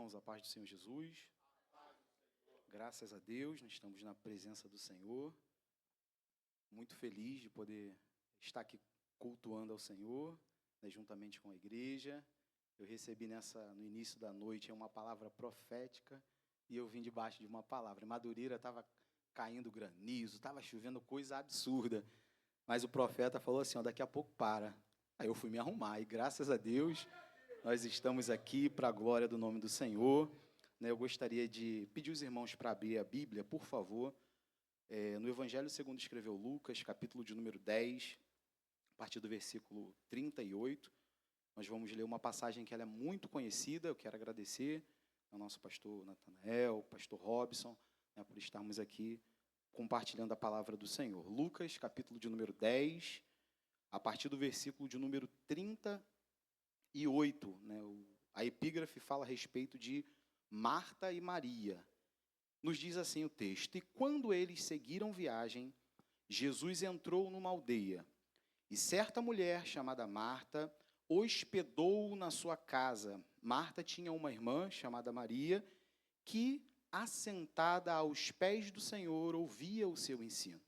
irmãos, a paz do Senhor Jesus. Graças a Deus, nós estamos na presença do Senhor. Muito feliz de poder estar aqui cultuando ao Senhor, né, juntamente com a igreja. Eu recebi no início da noite uma palavra profética e eu vim debaixo de uma palavra. Em Madureira estava caindo granizo, estava chovendo coisa absurda. Mas o profeta falou assim, daqui a pouco para. Aí eu fui me arrumar e graças a Deus nós estamos aqui para a glória do nome do Senhor. Eu gostaria de pedir os irmãos para abrir a Bíblia, por favor, no Evangelho segundo escreveu Lucas, capítulo de número 10, a partir do versículo 38. Nós vamos ler uma passagem que ela é muito conhecida. Eu quero agradecer ao nosso pastor Natanael, pastor Robson, por estarmos aqui compartilhando a palavra do Senhor. Lucas, capítulo de número 10, a partir do versículo de número 38. A epígrafe fala a respeito de Marta e Maria. Nos diz assim o texto: E quando eles seguiram viagem, Jesus entrou numa aldeia, e certa mulher chamada Marta hospedou-o na sua casa. Marta tinha uma irmã chamada Maria, que, assentada aos pés do Senhor, ouvia o seu ensino.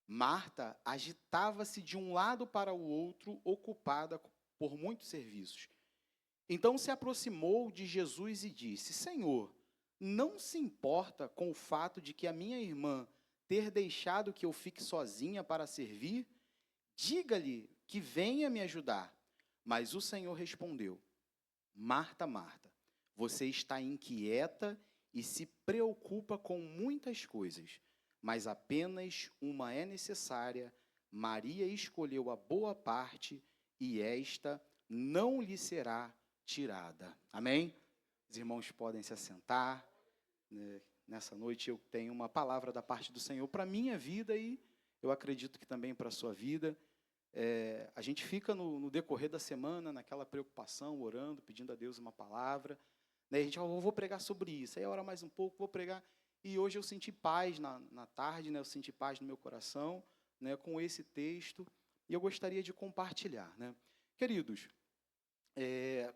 Marta agitava-se de um lado para o outro, ocupada por muitos serviços. Então se aproximou de Jesus e disse: Senhor, não se importa com o fato de que a minha irmã ter deixado que eu fique sozinha para servir? Diga-lhe que venha me ajudar. Mas o Senhor respondeu: Marta, Marta, você está inquieta e se preocupa com muitas coisas, mas apenas uma é necessária. Maria escolheu a boa parte e esta não lhe será tirada. Amém? Os irmãos podem se assentar. Nessa noite eu tenho uma palavra da parte do Senhor para a minha vida e eu acredito que também para a sua vida. A gente fica no decorrer da semana naquela preocupação, orando, pedindo a Deus uma palavra. A gente fala, vou pregar sobre isso. Aí ora mais um pouco, vou pregar. E hoje eu senti paz na tarde, eu senti paz no meu coração, com esse texto. E eu gostaria de compartilhar. Queridos,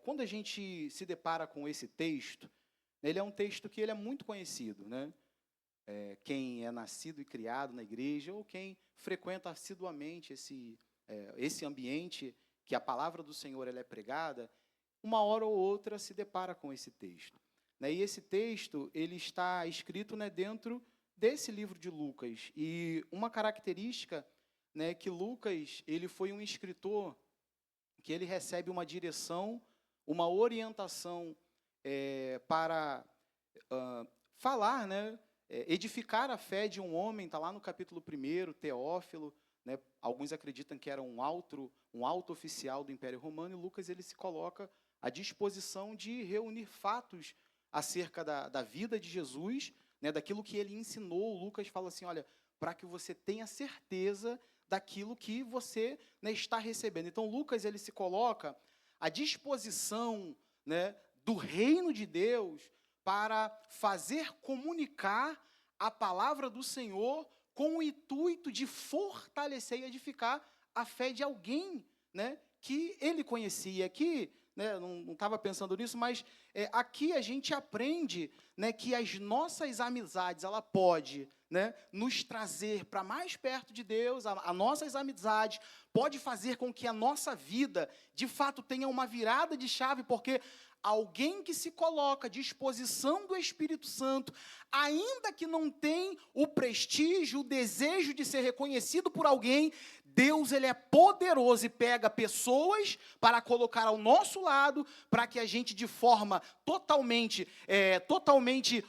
quando a gente se depara com esse texto, ele é um texto que ele é muito conhecido. Quem é nascido e criado na igreja, ou quem frequenta assiduamente esse ambiente que a palavra do Senhor ela é pregada, uma hora ou outra se depara com esse texto. E esse texto ele está escrito dentro desse livro de Lucas. E uma característica que Lucas ele foi um escritor que ele recebe uma direção, uma orientação para falar, edificar a fé de um homem. Está lá no capítulo 1, Teófilo. Alguns acreditam que era um alto oficial do Império Romano, e Lucas ele se coloca à disposição de reunir fatos acerca da vida de Jesus, daquilo que ele ensinou. Lucas fala assim, olha, para que você tenha certeza daquilo que você está recebendo. Então, Lucas ele se coloca à disposição do reino de Deus para fazer comunicar a palavra do Senhor com o intuito de fortalecer e edificar a fé de alguém que ele conhecia. Aqui, não estava pensando nisso, mas aqui a gente aprende que as nossas amizades, ela pode nos trazer para mais perto de Deus. As nossas amizades pode fazer com que a nossa vida, de fato, tenha uma virada de chave, porque alguém que se coloca à disposição do Espírito Santo, ainda que não tem o prestígio, o desejo de ser reconhecido por alguém, Deus ele é poderoso e pega pessoas para colocar ao nosso lado, para que a gente, de forma totalmente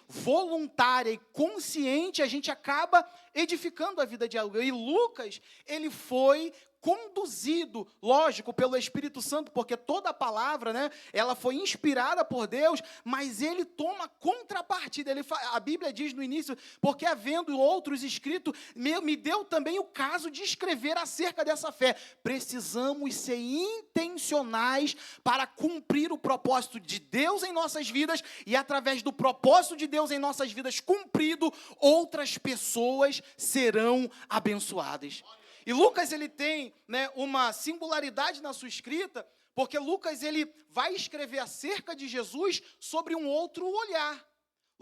voluntária e consciente, a gente acaba edificando a vida de alguém. E Lucas, ele foi conduzido, lógico, pelo Espírito Santo, porque toda a palavra, ela foi inspirada por Deus, mas ele toma contrapartida. A Bíblia diz no início, porque havendo outros escritos, me deu também o caso de escrever acerca dessa fé. Precisamos ser intencionais para cumprir o propósito de Deus em nossas vidas, e através do propósito de Deus em nossas vidas cumprido, outras pessoas serão abençoadas. E Lucas ele tem uma singularidade na sua escrita, Porque Lucas ele vai escrever acerca de Jesus sobre um outro olhar.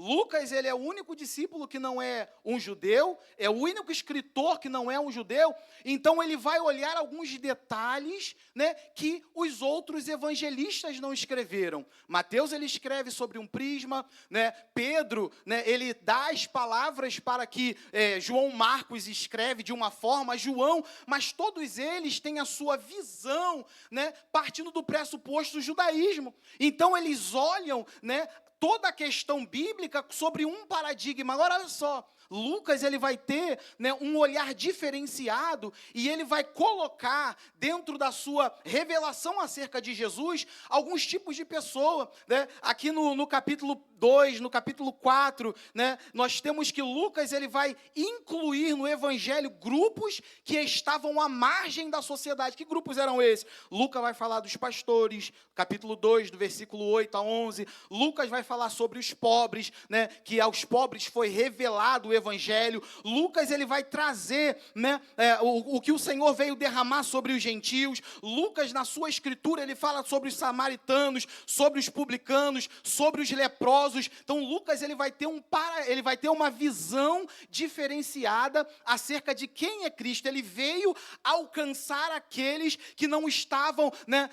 Lucas, ele é o único discípulo que não é um judeu, é o único escritor que não é um judeu, então ele vai olhar alguns detalhes, né, que os outros evangelistas não escreveram. Mateus, ele escreve sobre um prisma, né, Pedro, né, ele dá as palavras para que João Marcos escreve de uma forma, João, mas todos eles têm a sua visão, né, partindo do pressuposto do judaísmo. Então eles olham, né, toda a questão bíblica sobre um paradigma. Agora, olha só, Lucas ele vai ter, né, um olhar diferenciado e ele vai colocar dentro da sua revelação acerca de Jesus alguns tipos de pessoa, né? Aqui no capítulo 2, no capítulo 4, né, nós temos que Lucas ele vai incluir no evangelho grupos que estavam à margem da sociedade. Que grupos eram esses? Lucas vai falar dos pastores, capítulo 2, do versículo 8 a 11. Lucas vai falar sobre os pobres, né, que aos pobres foi revelado o evangelho. Lucas ele vai trazer, né, o que o Senhor veio derramar sobre os gentios. Lucas, na sua escritura, ele fala sobre os samaritanos, sobre os publicanos, sobre os leprosos. Então Lucas ele vai ter uma visão diferenciada acerca de quem é Cristo. Ele veio alcançar aqueles que não estavam, né,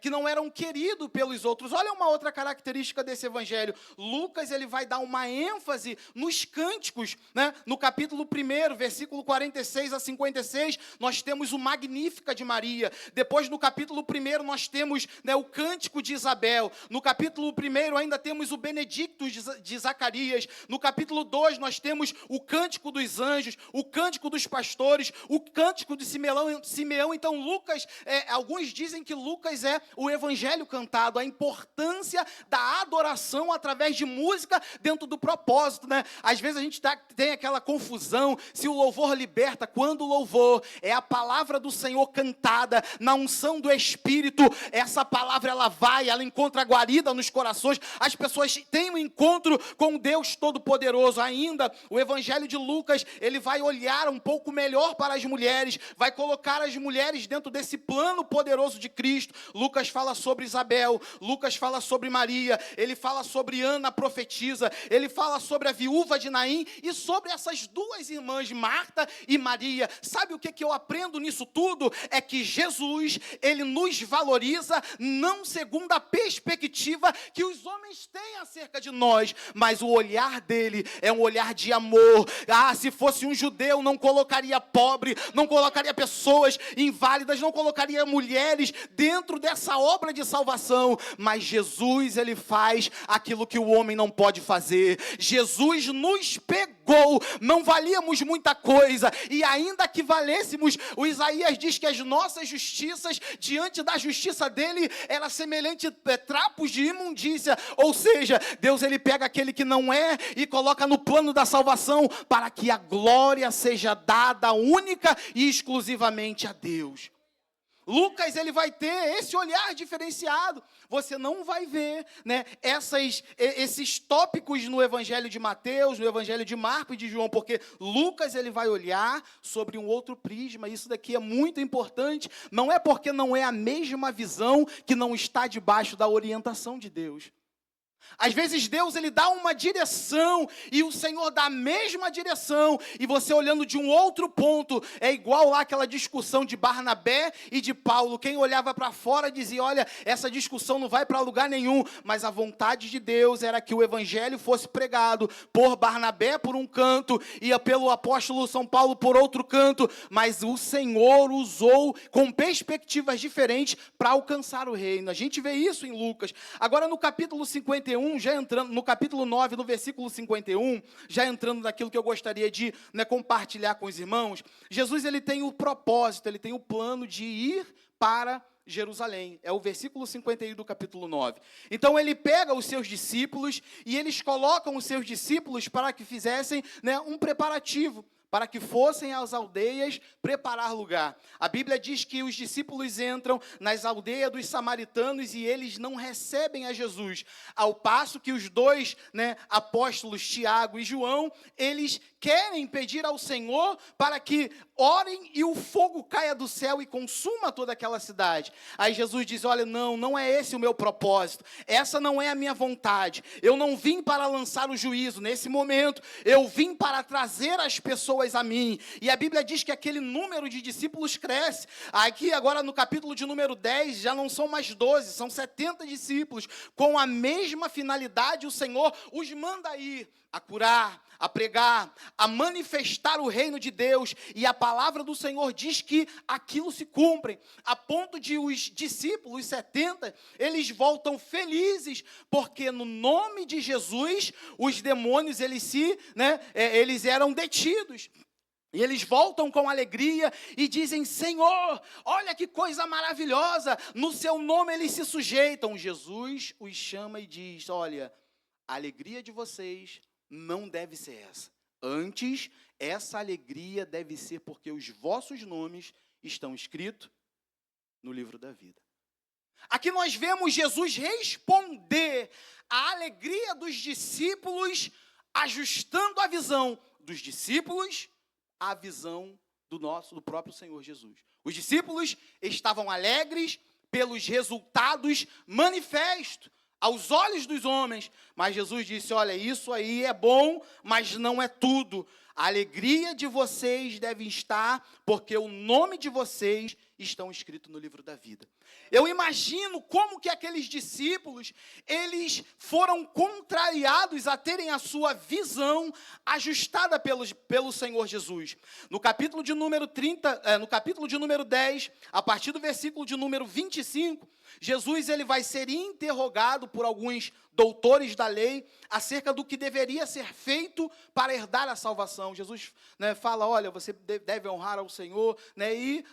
que não eram queridos pelos outros. Olha uma outra característica desse evangelho. Lucas ele vai dar uma ênfase nos cânticos, né? No capítulo 1, versículo 46 a 56, nós temos o Magnífica de Maria. Depois, no capítulo 1, nós temos, né, o Cântico de Isabel. No capítulo 1 ainda temos o Benedictus de Zacarias. No capítulo 2, nós temos o Cântico dos Anjos, o Cântico dos Pastores, o Cântico de Simeão. Então, Lucas, alguns dizem que Lucas é o evangelho cantado, a importância da adoração através de música dentro do propósito, né? Às vezes a gente tem aquela confusão, se o louvor liberta, quando o louvor é a palavra do Senhor cantada, na unção do Espírito, essa palavra ela encontra guarida nos corações, as pessoas têm um encontro com Deus Todo-Poderoso. Ainda, o evangelho de Lucas, ele vai olhar um pouco melhor para as mulheres, vai colocar as mulheres dentro desse plano poderoso de Cristo. Lucas fala sobre Isabel, Lucas fala sobre Maria, ele fala sobre Ana, a profetisa, ele fala sobre a viúva de Naim e sobre essas duas irmãs, Marta e Maria. Sabe o que eu aprendo nisso tudo? É que Jesus, ele nos valoriza não segundo a perspectiva que os homens têm acerca de nós, mas o olhar dele é um olhar de amor. Se fosse um judeu, não colocaria pobre, não colocaria pessoas inválidas, não colocaria mulheres dentro dessa obra de salvação, mas Jesus, ele faz aquilo que o homem não pode fazer. Jesus nos pegou, não valíamos muita coisa, e ainda que valêssemos, o Isaías diz que as nossas justiças, diante da justiça dele, era semelhante a trapos de imundícia. Ou seja, Deus ele pega aquele que não é e coloca no plano da salvação, para que a glória seja dada única e exclusivamente a Deus. Lucas ele vai ter esse olhar diferenciado. Você não vai ver, né, esses tópicos no evangelho de Mateus, no evangelho de Marcos e de João, porque Lucas ele vai olhar sobre um outro prisma. Isso daqui é muito importante. Não é porque não é a mesma visão que não está debaixo da orientação de Deus. Às vezes Deus ele dá uma direção e o Senhor dá a mesma direção, e você olhando de um outro ponto, é igual lá aquela discussão de Barnabé e de Paulo. Quem olhava para fora dizia: olha, essa discussão não vai para lugar nenhum, mas a vontade de Deus era que o evangelho fosse pregado por Barnabé por um canto e pelo apóstolo São Paulo por outro canto, mas o Senhor usou com perspectivas diferentes para alcançar o reino. A gente vê isso em Lucas. Agora no capítulo 51, já entrando no capítulo 9, no versículo 51, já entrando naquilo que eu gostaria de, compartilhar com os irmãos, Jesus ele tem o propósito, ele tem o plano de ir para Jerusalém. É o versículo 51 do capítulo 9. Então ele pega os seus discípulos e eles colocam os seus discípulos para que fizessem, um preparativo, para que fossem às aldeias preparar lugar. A Bíblia diz que os discípulos entram nas aldeias dos samaritanos e eles não recebem a Jesus, ao passo que os dois, apóstolos, Tiago e João, eles querem pedir ao Senhor para que orem e o fogo caia do céu e consuma toda aquela cidade. Aí Jesus diz, olha, não é esse o meu propósito, essa não é a minha vontade, eu não vim para lançar o juízo, nesse momento, eu vim para trazer as pessoas a mim. E a Bíblia diz que aquele número de discípulos cresce. Aqui agora no capítulo de número 10, já não são mais 12, são 70 discípulos, com a mesma finalidade, o Senhor os manda ir a curar, a pregar, a manifestar o reino de Deus, e a palavra do Senhor diz que aquilo se cumpre, a ponto de os discípulos, 70, eles voltam felizes, porque no nome de Jesus, os demônios, eles eram detidos. E eles voltam com alegria e dizem, Senhor, olha que coisa maravilhosa, no seu nome eles se sujeitam. Jesus os chama e diz, olha, a alegria de vocês não deve ser essa. Antes, essa alegria deve ser porque os vossos nomes estão escritos no livro da vida. Aqui nós vemos Jesus responder à alegria dos discípulos, ajustando a visão dos discípulos à visão do próprio Senhor Jesus. Os discípulos estavam alegres pelos resultados manifestos aos olhos dos homens, mas Jesus disse, olha, isso aí é bom, mas não é tudo. A alegria de vocês deve estar, porque o nome de vocês estão escritos no livro da vida. Eu imagino como que aqueles discípulos, eles foram contrariados a terem a sua visão ajustada pelo Senhor Jesus. No capítulo de número 10, a partir do versículo de número 25, Jesus ele vai ser interrogado por alguns doutores da lei acerca do que deveria ser feito para herdar a salvação. Jesus fala, olha, você deve honrar ao Senhor, e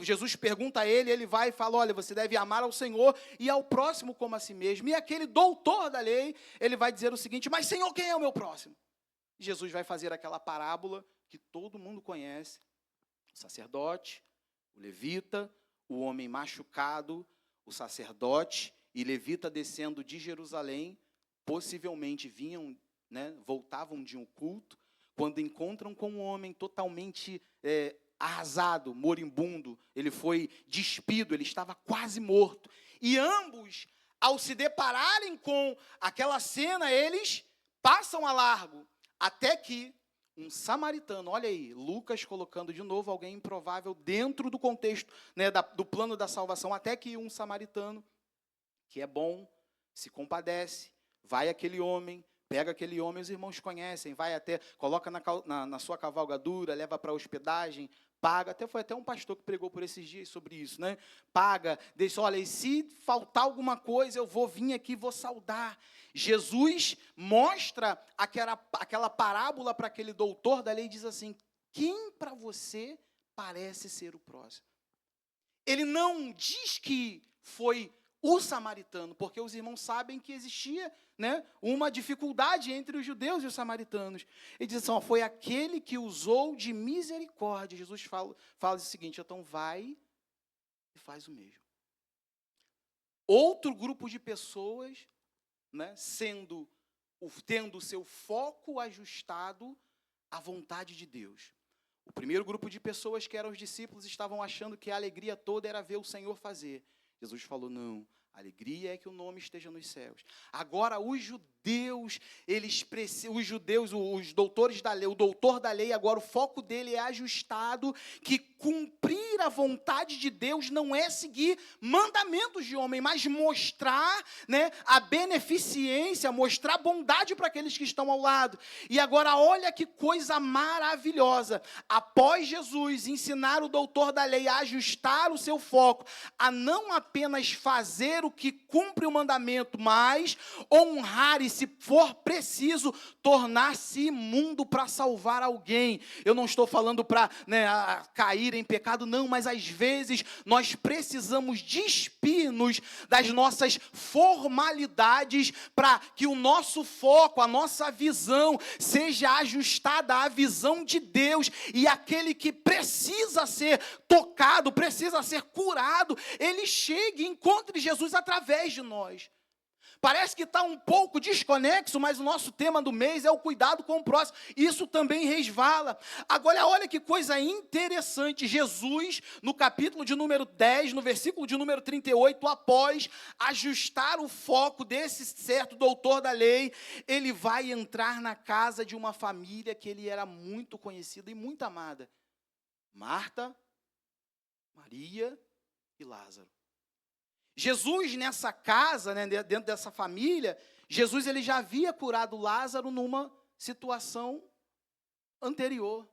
Jesus pergunta a ele vai e fala, olha, você deve amar ao Senhor e ao próximo como a si mesmo. E aquele doutor da lei, ele vai dizer o seguinte, mas Senhor, quem é o meu próximo? Jesus vai fazer aquela parábola que todo mundo conhece, o sacerdote, o levita, o homem machucado, o sacerdote e levita descendo de Jerusalém, possivelmente voltavam de um culto, quando encontram com um homem totalmente arrasado, moribundo, ele foi despido, ele estava quase morto. E ambos, ao se depararem com aquela cena, eles passam a largo, até que um samaritano, olha aí, Lucas colocando de novo alguém improvável dentro do contexto do plano da salvação, até que um samaritano, que é bom, se compadece, vai aquele homem, pega aquele homem, os irmãos conhecem, vai até, coloca na sua cavalgadura, leva para a hospedagem, paga, foi até um pastor que pregou por esses dias sobre isso, paga, deixa, olha, e se faltar alguma coisa, eu vou vir aqui, vou saudar. Jesus mostra aquela parábola para aquele doutor da lei e diz assim, quem para você parece ser o próximo? Ele não diz que foi o samaritano, porque os irmãos sabem que existia uma dificuldade entre os judeus e os samaritanos. Ele diz assim, foi aquele que usou de misericórdia. Jesus fala o seguinte, então vai e faz o mesmo. Outro grupo de pessoas, tendo o seu foco ajustado à vontade de Deus. O primeiro grupo de pessoas, que eram os discípulos, estavam achando que a alegria toda era ver o Senhor fazer. Jesus falou, não, a alegria é que o nome esteja nos céus. Agora, os doutores da lei, o doutor da lei, agora o foco dele é ajustado, que cumprir a vontade de Deus não é seguir mandamentos de homem, mas mostrar a beneficência, mostrar bondade para aqueles que estão ao lado. E agora, olha que coisa maravilhosa. Após Jesus ensinar o doutor da lei a ajustar o seu foco, a não apenas fazer o que cumpre o mandamento, mas honrar e se for preciso, tornar-se imundo para salvar alguém. Eu não estou falando para cair em pecado, não, mas às vezes nós precisamos despir-nos das nossas formalidades para que o nosso foco, a nossa visão seja ajustada à visão de Deus, e aquele que precisa ser tocado, precisa ser curado, ele chegue e encontre Jesus através de nós. Parece que está um pouco desconexo, mas o nosso tema do mês é o cuidado com o próximo. Isso também resvala. Agora, olha que coisa interessante. Jesus, no capítulo de número 10, no versículo de número 38, após ajustar o foco desse certo doutor da lei, ele vai entrar na casa de uma família que ele era muito conhecida e muito amada. Marta, Maria e Lázaro. Jesus nessa casa, dentro dessa família, Jesus ele já havia curado Lázaro numa situação anterior.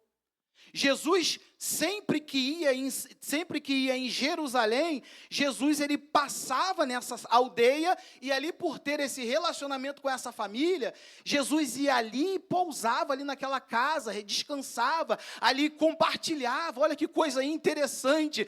Jesus, sempre que ia em Jerusalém, Jesus ele passava nessa aldeia, e ali por ter esse relacionamento com essa família, Jesus ia ali e pousava ali naquela casa, descansava, ali compartilhava. Olha que coisa interessante,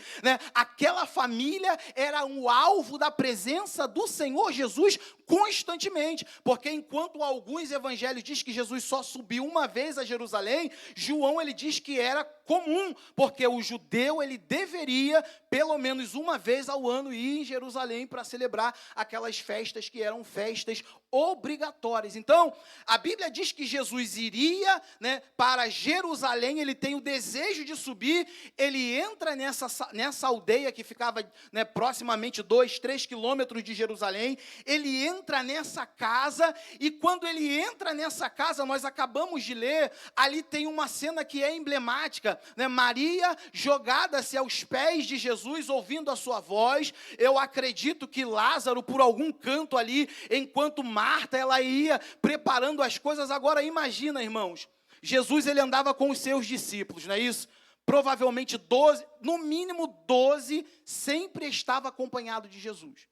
Aquela família era o alvo da presença do Senhor Jesus constantemente, porque enquanto alguns evangelhos dizem que Jesus só subiu uma vez a Jerusalém, João ele diz que era comum, porque o judeu ele deveria pelo menos uma vez ao ano ir em Jerusalém para celebrar aquelas festas que eram festas obrigatórias. Então, a Bíblia diz que Jesus iria para Jerusalém, ele tem o desejo de subir, ele entra nessa aldeia que ficava proximamente 2-3 quilômetros de Jerusalém, ele entra nessa casa, e quando ele entra nessa casa, nós acabamos de ler, ali tem uma cena que é emblemática, Maria jogada-se aos pés de Jesus, ouvindo a sua voz. Eu acredito que Lázaro, por algum canto ali, enquanto Marta, ela ia preparando as coisas. Agora imagina, irmãos, Jesus ele andava com os seus discípulos, não é isso? Provavelmente 12, no mínimo 12, sempre estava acompanhado de Jesus.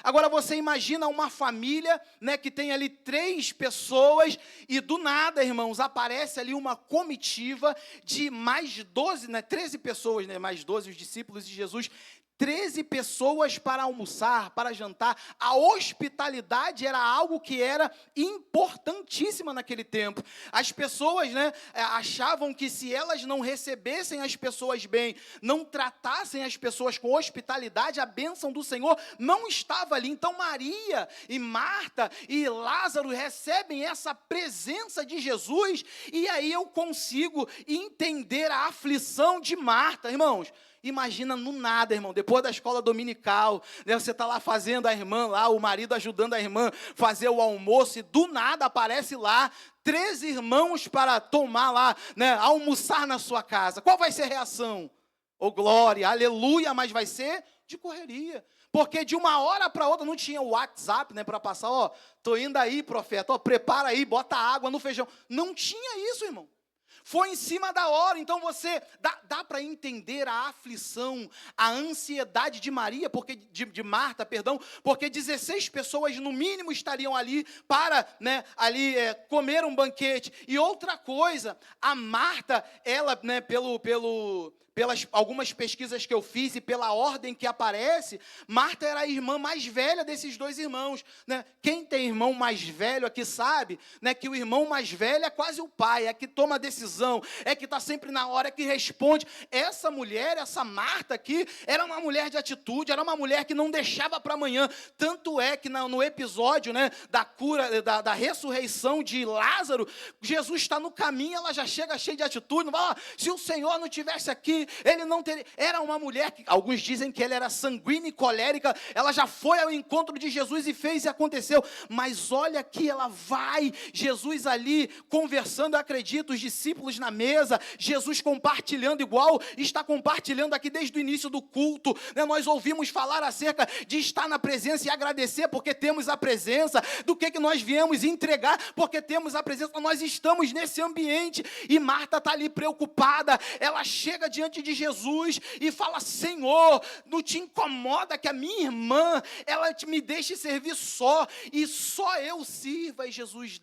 Agora você imagina uma família, que tem ali 3 pessoas, e do nada, irmãos, aparece ali uma comitiva de mais 12, 13 pessoas, mais 12 os discípulos de Jesus, 13 pessoas para almoçar, para jantar. A hospitalidade era algo que era importantíssima naquele tempo. As pessoas achavam que se elas não recebessem as pessoas bem, não tratassem as pessoas com hospitalidade, a bênção do Senhor não estava ali. Então Maria e Marta e Lázaro recebem essa presença de Jesus, e aí eu consigo entender a aflição de Marta, irmãos. Imagina no nada, irmão, depois da escola dominical, você está lá fazendo a irmã, lá, o marido ajudando a irmã fazer o almoço, e do nada aparece lá 13 irmãos para tomar lá, almoçar na sua casa. Qual vai ser a reação? Oh, glória, aleluia, mas vai ser de correria. Porque de uma hora para outra não tinha o WhatsApp, para passar, tô indo aí, profeta, prepara aí, bota água no feijão. Não tinha isso, irmão. Foi em cima da hora. Então você dá para entender a aflição, a ansiedade de Maria, de Marta, porque 16 pessoas no mínimo estariam ali para comer um banquete. E outra coisa, a Marta, ela pelas algumas pesquisas que eu fiz e pela ordem que aparece, Marta era a irmã mais velha desses 2 irmãos. Quem tem irmão mais velho aqui sabe que o irmão mais velho é quase o pai, é que toma a decisão, é que está sempre na hora, é que responde. Essa mulher, essa Marta aqui, era uma mulher de atitude, era uma mulher que não deixava para amanhã. Tanto é que no episódio da cura, da ressurreição de Lázaro, Jesus está no caminho, ela já chega cheia de atitude, não fala, se o Senhor não estivesse aqui, ele não teria. Era uma mulher que alguns dizem que ela era sanguínea e colérica, ela já foi ao encontro de Jesus e fez e aconteceu, mas olha que ela vai, Jesus ali conversando, eu acredito, os discípulos discípulos na mesa, Jesus compartilhando igual está compartilhando aqui desde o início do culto, né? Nós ouvimos falar acerca de estar na presença e agradecer porque temos a presença, do que nós viemos entregar porque temos a presença. Nós estamos nesse ambiente e Marta está ali preocupada, ela chega diante de Jesus e fala: Senhor, não te incomoda que a minha irmã, ela me deixe servir só, e só eu sirva? E Jesus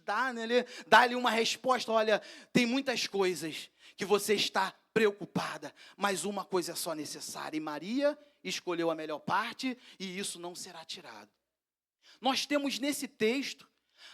dá-lhe uma resposta: olha, tem muitas coisas que você está preocupada, mas uma coisa é só necessária, e Maria escolheu a melhor parte, e isso não será tirado. Nós temos nesse texto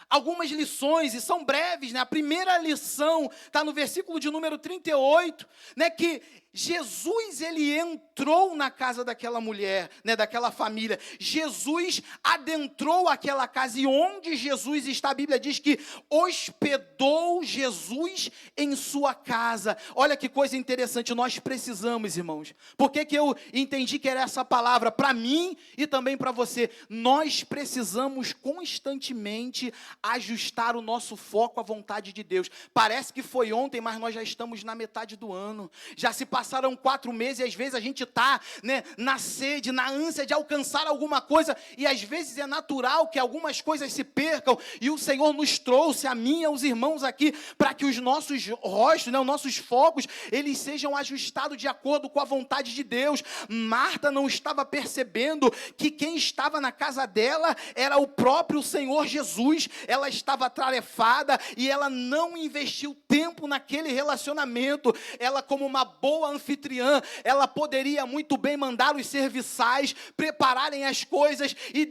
algumas lições, e são breves, né? A primeira lição está no versículo de número 38, né? Que Jesus, ele entrou na casa daquela mulher, né, daquela família. Jesus adentrou aquela casa, e onde Jesus está, a Bíblia diz que hospedou Jesus em sua casa. Olha que coisa interessante, nós precisamos, irmãos. Por que eu entendi que era essa palavra? Para mim e também para você. Nós precisamos constantemente ajustar o nosso foco à vontade de Deus. Parece que foi ontem, mas nós já estamos na metade do ano. Já se passaram 4 meses, e às vezes a gente está, né, na sede, na ânsia de alcançar alguma coisa, e às vezes é natural que algumas coisas se percam, e o Senhor nos trouxe, a mim e aos irmãos aqui, para que os nossos rostos, né, os nossos focos, eles sejam ajustados de acordo com a vontade de Deus. Marta não estava percebendo que quem estava na casa dela era o próprio Senhor Jesus. Ela estava atarefada e ela não investiu tempo naquele relacionamento. Ela, como uma boa anfitriã, ela poderia muito bem mandar os serviçais prepararem as coisas e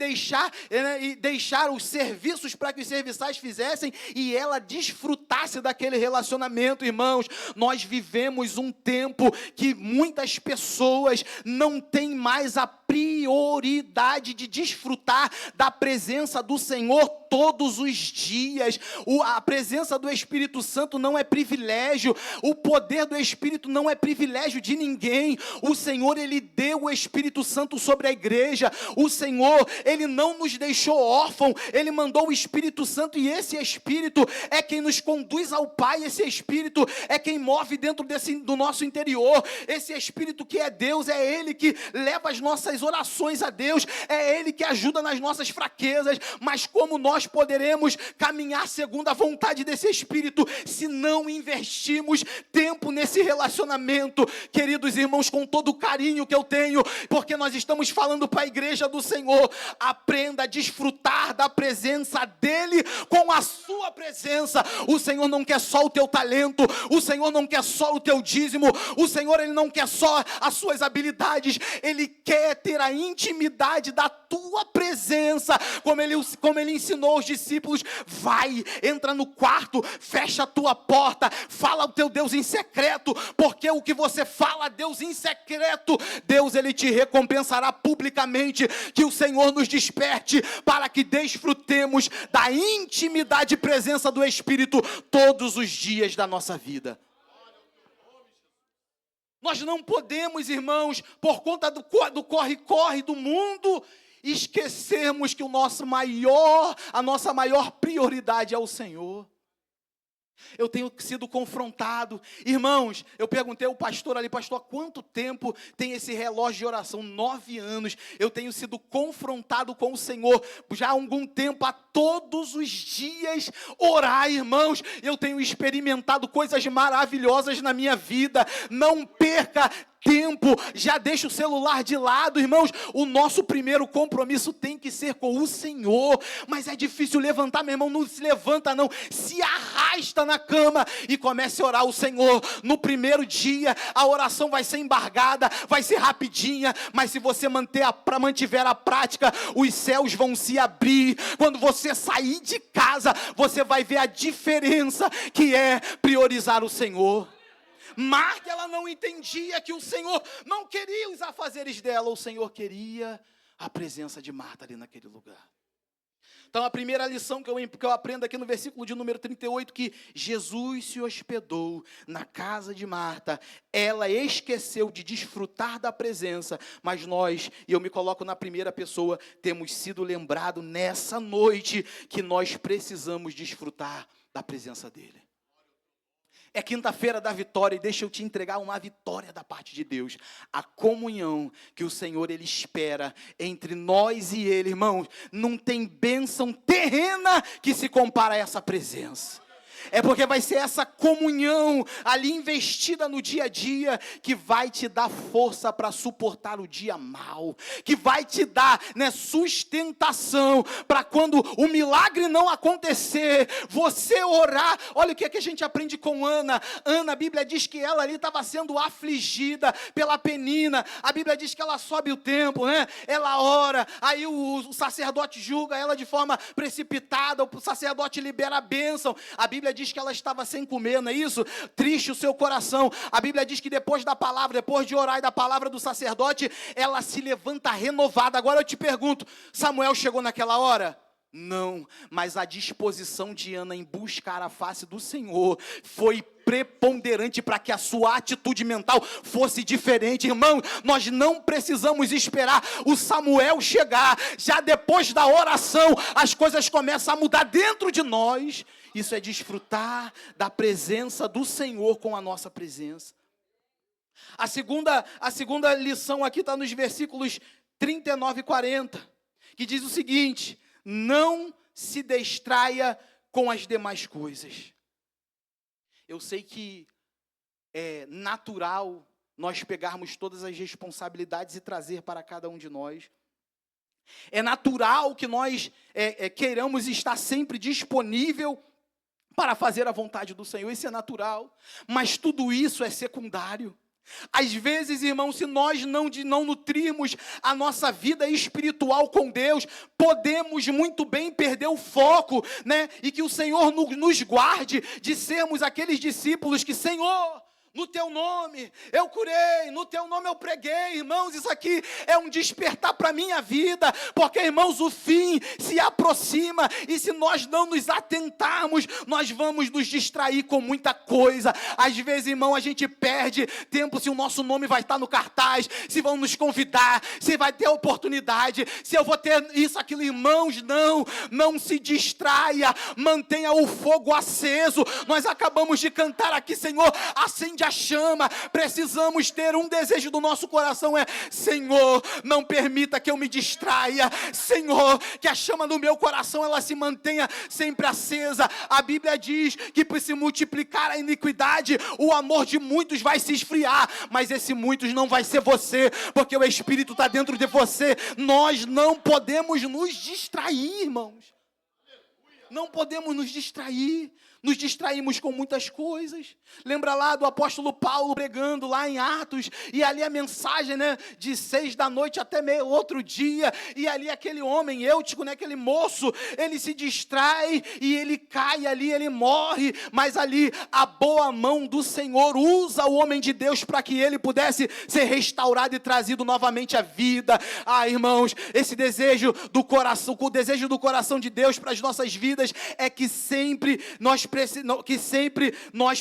deixar os serviços para que os serviçais fizessem, e ela desfrutasse daquele relacionamento. Irmãos, nós vivemos um tempo que muitas pessoas não têm mais a prioridade de desfrutar da presença do Senhor todos os dias. A presença do Espírito Santo não é privilégio, o poder do Espírito não é privilégio de ninguém. O Senhor, ele deu o Espírito Santo sobre a igreja. O Senhor, ele não nos deixou órfão, ele mandou o Espírito Santo, e esse Espírito é quem nos conduz ao Pai. Esse Espírito é quem move dentro do nosso interior. Esse Espírito que é Deus, é ele que leva as nossas orações a Deus, é ele que ajuda nas nossas fraquezas. Mas como nós poderemos caminhar segundo a vontade desse Espírito se não investirmos tempo nesse relacionamento? Queridos irmãos, com todo o carinho que eu tenho, porque nós estamos falando para a igreja do Senhor, aprenda a desfrutar da presença dEle com a sua presença. O Senhor não quer só o teu talento, o Senhor não quer só o teu dízimo, o Senhor, ele não quer só as suas habilidades, ele quer ter a intimidade da tua presença, como ele ensinou os discípulos. Vai, entra no quarto, fecha a tua porta, fala ao teu Deus em secreto, porque o que você fala a Deus em secreto, Deus, ele te recompensará publicamente. Que o Senhor nos desperte para que desfrutemos da intimidade e presença do Espírito todos os dias da nossa vida. Nós não podemos, irmãos, por conta do corre-corre do mundo, esquecermos que a nossa maior prioridade é o Senhor. Eu tenho sido confrontado, irmãos, eu perguntei ao pastor ali: pastor, há quanto tempo tem esse relógio de oração? 9 anos, eu tenho sido confrontado com o Senhor, já há algum tempo, a todos os dias orar. Irmãos, eu tenho experimentado coisas maravilhosas na minha vida. Não perca tempo, já deixa o celular de lado, irmãos. O nosso primeiro compromisso tem que ser com o Senhor. Mas é difícil levantar, meu irmão, não se levanta não, se arrasta na cama e comece a orar ao Senhor. No primeiro dia, a oração vai ser embargada, vai ser rapidinha, mas se você mantiver a prática, os céus vão se abrir. Quando você sair de casa, você vai ver a diferença que é priorizar o Senhor. Marta, ela não entendia que o Senhor não queria os afazeres dela, o Senhor queria a presença de Marta ali naquele lugar. Então, a primeira lição que eu aprendo aqui no versículo de número 38, que Jesus se hospedou na casa de Marta. Ela esqueceu de desfrutar da presença, mas nós, e eu me coloco na primeira pessoa, temos sido lembrados nessa noite que nós precisamos desfrutar da presença dEle. É quinta-feira da vitória e deixa eu te entregar uma vitória da parte de Deus. A comunhão que o Senhor, Ele espera entre nós e Ele, irmãos. Não tem bênção terrena que se compara a essa presença. É porque vai ser essa comunhão ali investida no dia a dia que vai te dar força para suportar o dia mal, que vai te dar, né, sustentação para quando o milagre não acontecer, você orar. Olha o que é que a gente aprende com Ana. Ana, a Bíblia diz que ela ali estava sendo afligida pela Penina. A Bíblia diz que ela sobe o templo, né? Ela ora, aí o sacerdote julga ela de forma precipitada, o sacerdote libera a bênção. A Bíblia diz que ela estava sem comer, não é isso? Triste o seu coração. A Bíblia diz que depois da palavra, depois de orar e da palavra do sacerdote, ela se levanta renovada. Agora eu te pergunto, Samuel chegou naquela hora? Não, mas a disposição de Ana em buscar a face do Senhor foi preponderante para que a sua atitude mental fosse diferente. Irmão, nós não precisamos esperar o Samuel chegar. Já depois da oração, as coisas começam a mudar dentro de nós. Isso é desfrutar da presença do Senhor com a nossa presença. A segunda lição aqui está nos versículos 39 e 40, que diz o seguinte: não se distraia com as demais coisas. Eu sei que é natural nós pegarmos todas as responsabilidades e trazer para cada um de nós. É natural que nós queiramos estar sempre disponível para fazer a vontade do Senhor. Isso é natural, mas tudo isso é secundário. Às vezes, irmão, se nós não nutrirmos a nossa vida espiritual com Deus, podemos muito bem perder o foco, né? E que o Senhor nos guarde de sermos aqueles discípulos que, Senhor, no teu nome eu curei, no teu nome eu preguei. Irmãos, isso aqui é um despertar para a minha vida, porque, irmãos, o fim se aproxima, e se nós não nos atentarmos, nós vamos nos distrair com muita coisa. Às vezes, irmão, a gente perde tempo se o nosso nome vai estar no cartaz, se vão nos convidar, se vai ter oportunidade, se eu vou ter isso, aquilo. Irmãos, não se distraia, mantenha o fogo aceso. Nós acabamos de cantar aqui, Senhor, acende a chama. Precisamos ter um desejo do nosso coração, Senhor, não permita que eu me distraia. Senhor, que a chama do meu coração ela se mantenha sempre acesa. A Bíblia diz que por se multiplicar a iniquidade, o amor de muitos vai se esfriar, mas esse muitos não vai ser você, porque o Espírito está dentro de você. Nós não podemos nos distrair, irmãos. Não podemos nos distrair. Nos distraímos com muitas coisas. Lembra lá do apóstolo Paulo pregando lá em Atos, e ali a mensagem, né, de 6 da noite até meio outro dia, e ali aquele homem Eutico, né, aquele moço, ele se distrai e ele cai ali, ele morre, mas ali a boa mão do Senhor usa o homem de Deus para que ele pudesse ser restaurado e trazido novamente à vida. Irmãos, esse desejo do coração, o desejo do coração de Deus para as nossas vidas é que sempre nós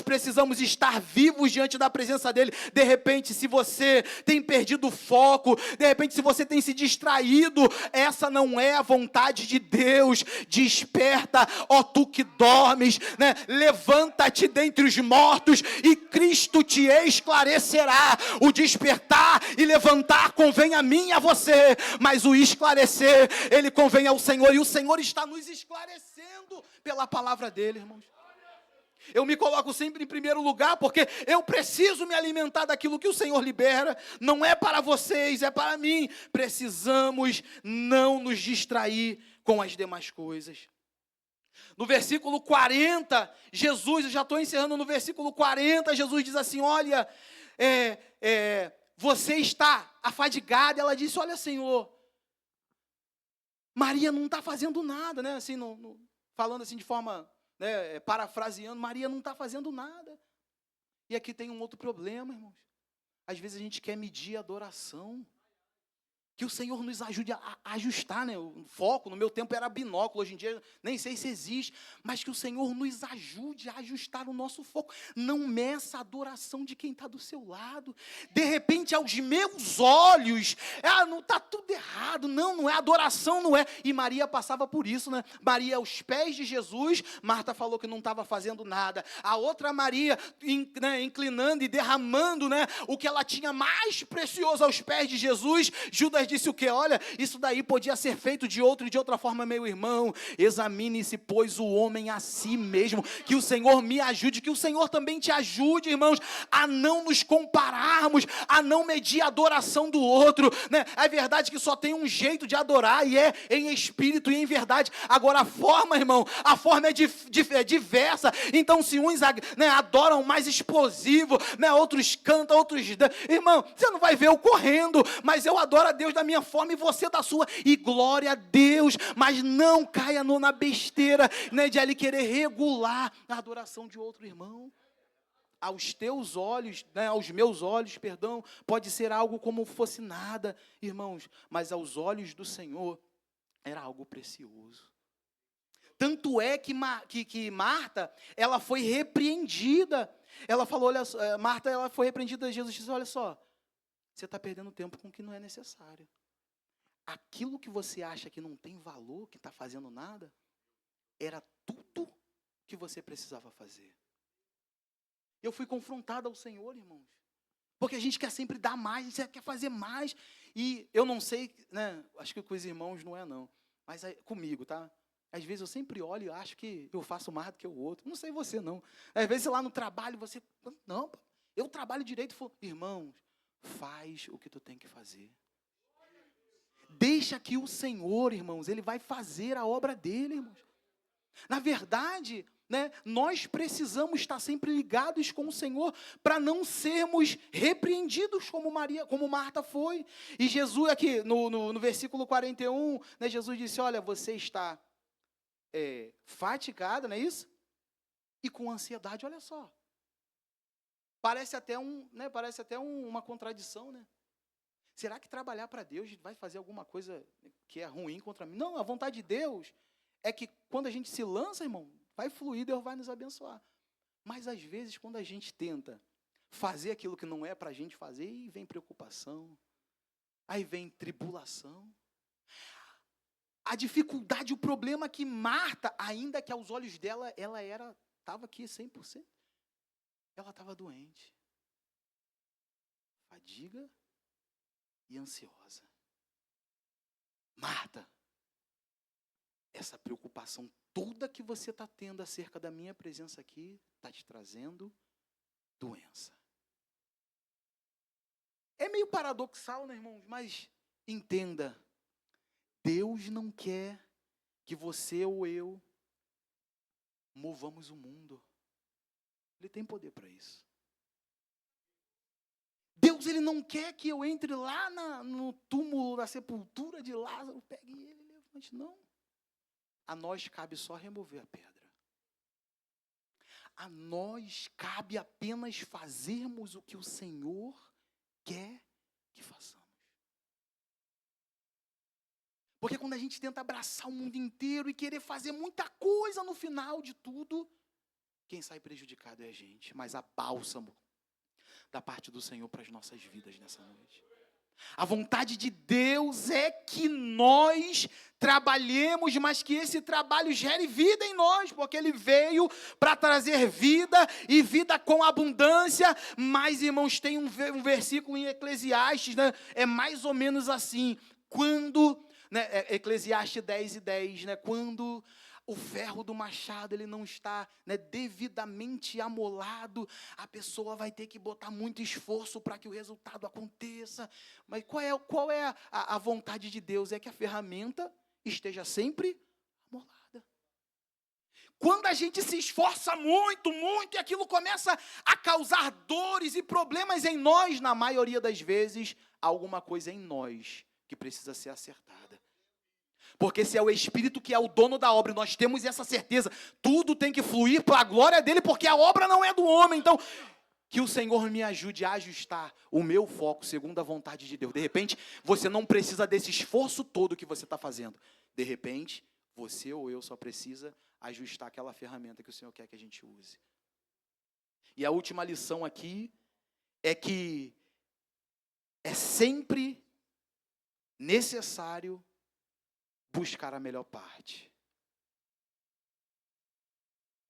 precisamos estar vivos diante da presença dEle. De repente, se você tem perdido o foco, de repente, se você tem se distraído, essa não é a vontade de Deus. Desperta, ó tu que dormes, né? Levanta-te dentre os mortos e Cristo te esclarecerá. O despertar e levantar convém a mim e a você, mas o esclarecer, ele convém ao Senhor, e o Senhor está nos esclarecendo pela palavra dEle, irmãos. Eu me coloco sempre em primeiro lugar, porque eu preciso me alimentar daquilo que o Senhor libera. Não é para vocês, é para mim. Precisamos não nos distrair com as demais coisas. No versículo 40, Jesus, eu já estou encerrando no versículo 40, Jesus diz assim: olha, você está afadigada. Ela disse: olha, Senhor, Maria não está fazendo nada, né? Assim, falando assim de forma, né, parafraseando, Maria não está fazendo nada. E aqui tem um outro problema, irmãos. Às vezes a gente quer medir a adoração. Que o Senhor nos ajude a ajustar, né? O foco, no meu tempo era binóculo, hoje em dia nem sei se existe, mas que o Senhor nos ajude a ajustar o nosso foco. Não meça a adoração de quem está do seu lado. De repente, aos meus olhos, não está tudo errado, não é, adoração não é. E Maria passava por isso, né? Maria aos pés de Jesus, Marta falou que não estava fazendo nada. A outra Maria, inclinando e derramando, né, o que ela tinha mais precioso aos pés de Jesus. Judas disse o quê? Olha, isso daí podia ser feito de outra forma, meu irmão. Examine-se, pois, o homem a si mesmo. Que o Senhor me ajude, que o Senhor também te ajude, irmãos, a não nos compararmos, a não medir a adoração do outro, né? É verdade que só tem um jeito de adorar, e é em espírito e em verdade. Agora a forma, irmão, a forma é diversa. Então se uns, né, adoram mais explosivo, né, outros cantam, outros... Irmão, você não vai ver eu correndo, mas eu adoro a Deus da minha forma e você da sua, e glória a Deus, mas não caia na besteira, né, de ali querer regular a adoração de outro irmão. Aos teus olhos, né, aos meus olhos, perdão, pode ser algo como fosse nada, irmãos, mas aos olhos do Senhor era algo precioso. Tanto é que Marta, ela foi repreendida. Ela falou, Marta, ela foi repreendida. Jesus disse, olha só, você está perdendo tempo com o que não é necessário. Aquilo que você acha que não tem valor, que está fazendo nada, era tudo que você precisava fazer. Eu fui confrontado ao Senhor, irmãos. Porque a gente quer sempre dar mais, a gente quer fazer mais. E eu não sei, né, acho que com os irmãos não é não, mas comigo, tá? Às vezes eu sempre olho e acho que eu faço mais do que o outro. Não sei você, não. Às vezes lá no trabalho, você... Não, eu trabalho direito. Irmãos, faz o que tu tem que fazer. Deixa que o Senhor, irmãos, Ele vai fazer a obra dEle, irmãos. Na verdade, né, nós precisamos estar sempre ligados com o Senhor para não sermos repreendidos como Marta foi. E Jesus aqui, no versículo 41, né, Jesus disse, olha, você está... fatigada, não é isso? E com ansiedade, olha só. Parece até uma contradição, né? Será que trabalhar para Deus vai fazer alguma coisa que é ruim contra mim? Não, a vontade de Deus é que quando a gente se lança, irmão, vai fluir, Deus vai nos abençoar. Mas às vezes, quando a gente tenta fazer aquilo que não é para a gente fazer, aí vem preocupação, aí vem tribulação. A dificuldade, o problema é que Marta, ainda que aos olhos dela, ela estava aqui 100%, ela estava doente. Fadiga e ansiosa. Marta, essa preocupação toda que você está tendo acerca da minha presença aqui, está te trazendo doença. É meio paradoxal, né, irmãos? Mas entenda, Deus não quer que você ou eu movamos o mundo. Ele tem poder para isso. Deus, Ele não quer que eu entre lá no túmulo, na sepultura de Lázaro, pegue ele e levante, não. A nós cabe só remover a pedra. A nós cabe apenas fazermos o que o Senhor quer que façamos. Porque quando a gente tenta abraçar o mundo inteiro e querer fazer muita coisa no final de tudo, quem sai prejudicado é a gente. Mas há bálsamo da parte do Senhor para as nossas vidas nessa noite. A vontade de Deus é que nós trabalhemos, mas que esse trabalho gere vida em nós, porque Ele veio para trazer vida e vida com abundância. Mas, irmãos, tem um versículo em Eclesiastes, né? É mais ou menos assim, quando, né, Eclesiastes 10:10, né, quando o ferro do machado ele não está, né, devidamente amolado, a pessoa vai ter que botar muito esforço para que o resultado aconteça. Mas qual é a vontade de Deus? É que a ferramenta esteja sempre amolada. Quando a gente se esforça muito, e aquilo começa a causar dores e problemas em nós, na maioria das vezes, há alguma coisa em nós que precisa ser acertada. Porque se é o Espírito que é o dono da obra, nós temos essa certeza, tudo tem que fluir para a glória dele, porque a obra não é do homem. Então, Que o Senhor me ajude a ajustar o meu foco segundo a vontade de Deus. De repente, você não precisa desse esforço todo que você está fazendo. De repente, você ou eu só precisa ajustar aquela ferramenta que o Senhor quer que a gente use. E a última lição aqui é que é sempre necessário buscar a melhor parte.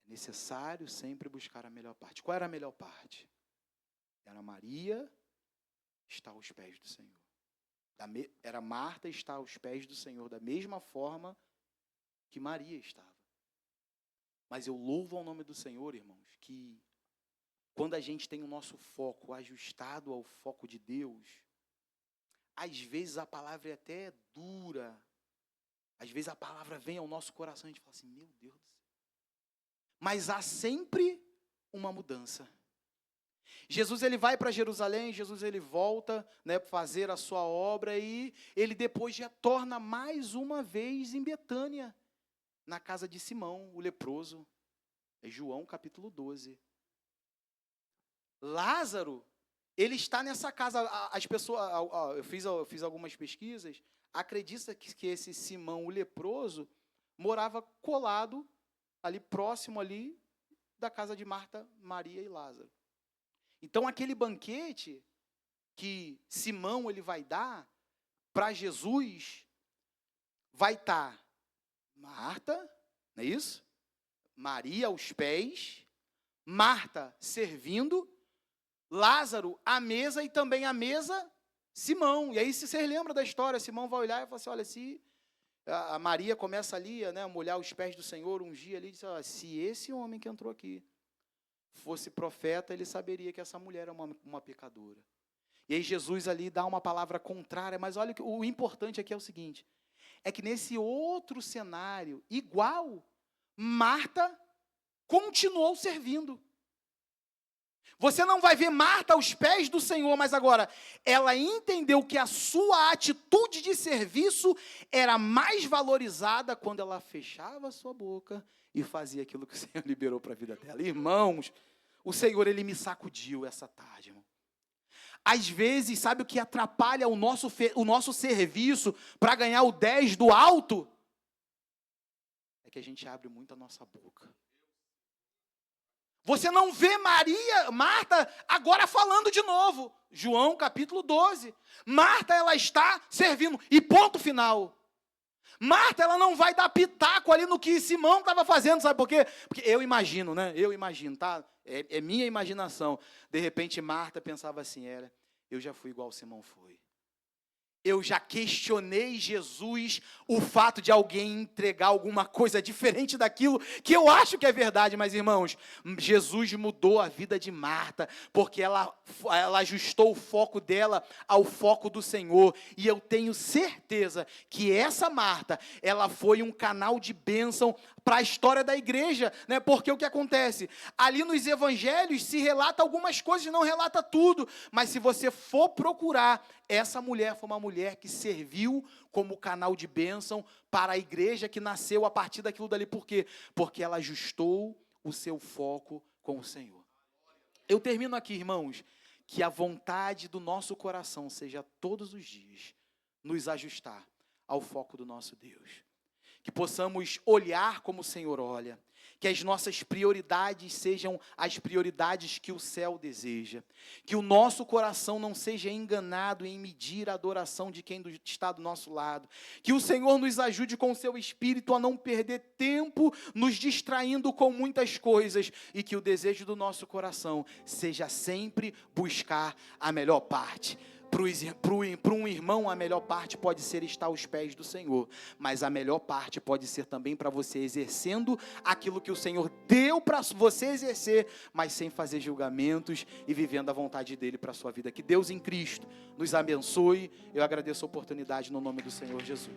É necessário sempre buscar a melhor parte. Qual era a melhor parte? Era Maria estar aos pés do Senhor. Era Marta estar aos pés do Senhor, da mesma forma que Maria estava. Mas eu louvo ao nome do Senhor, irmãos, que quando a gente tem o nosso foco ajustado ao foco de Deus, às vezes a palavra é até dura, às vezes a palavra vem ao nosso coração e a gente fala assim, meu Deus do céu. Mas há sempre uma mudança. Jesus ele vai para Jerusalém, Jesus ele volta, né, fazer a sua obra e ele depois retorna mais uma vez em Betânia, na casa de Simão, o leproso. É João capítulo 12. Lázaro, ele está nessa casa. As pessoas, eu fiz algumas pesquisas, acredita que esse Simão, o leproso, morava colado, ali próximo ali, da casa de Marta, Maria e Lázaro. Então, aquele banquete que Simão ele vai dar para Jesus, vai estar Marta, não é isso? Maria aos pés, Marta servindo, Lázaro à mesa e também à mesa Simão. E aí, se vocês lembram da história, Simão vai olhar e fala assim, olha, se a Maria começa ali, né, a molhar os pés do Senhor, ungir ali, e diz, olha, se esse homem que entrou aqui fosse profeta, ele saberia que essa mulher é uma pecadora. E aí Jesus ali dá uma palavra contrária, mas olha, o importante aqui é o seguinte, é que nesse outro cenário, igual, Marta continuou servindo. Você não vai ver Marta aos pés do Senhor, mas agora, ela entendeu que a sua atitude de serviço era mais valorizada quando ela fechava a sua boca e fazia aquilo que o Senhor liberou para a vida dela. Irmãos, o Senhor, Ele me sacudiu essa tarde, irmão. Às vezes, sabe o que atrapalha o nosso serviço para ganhar o 10 do alto? É que a gente abre muito a nossa boca. Você não vê Marta, agora falando de novo. João capítulo 12. Marta, ela está servindo. E ponto final. Marta, ela não vai dar pitaco ali no que Simão estava fazendo, sabe por quê? Porque eu imagino, né? Eu imagino, tá? É minha imaginação. De repente, Marta pensava assim, eu já fui igual Simão foi. Eu já questionei Jesus o fato de alguém entregar alguma coisa diferente daquilo que eu acho que é verdade, mas irmãos, Jesus mudou a vida de Marta, porque ela ajustou o foco dela ao foco do Senhor, e eu tenho certeza que essa Marta, ela foi um canal de bênção para a história da igreja, né? Porque o que acontece? Ali nos evangelhos se relata algumas coisas, não relata tudo, mas se você for procurar, essa mulher foi uma mulher que serviu como canal de bênção para a igreja que nasceu a partir daquilo dali. Por quê? Porque ela ajustou o seu foco com o Senhor. Eu termino aqui, irmãos, que a vontade do nosso coração seja todos os dias nos ajustar ao foco do nosso Deus. Que possamos olhar como o Senhor olha, que as nossas prioridades sejam as prioridades que o céu deseja, que o nosso coração não seja enganado em medir a adoração de quem está do nosso lado, que o Senhor nos ajude com o seu Espírito a não perder tempo nos distraindo com muitas coisas, e que o desejo do nosso coração seja sempre buscar a melhor parte. Para um irmão, a melhor parte pode ser estar aos pés do Senhor, mas a melhor parte pode ser também para você exercendo aquilo que o Senhor deu para você exercer, mas sem fazer julgamentos e vivendo a vontade dEle para a sua vida. Que Deus em Cristo nos abençoe. Eu agradeço a oportunidade no nome do Senhor Jesus.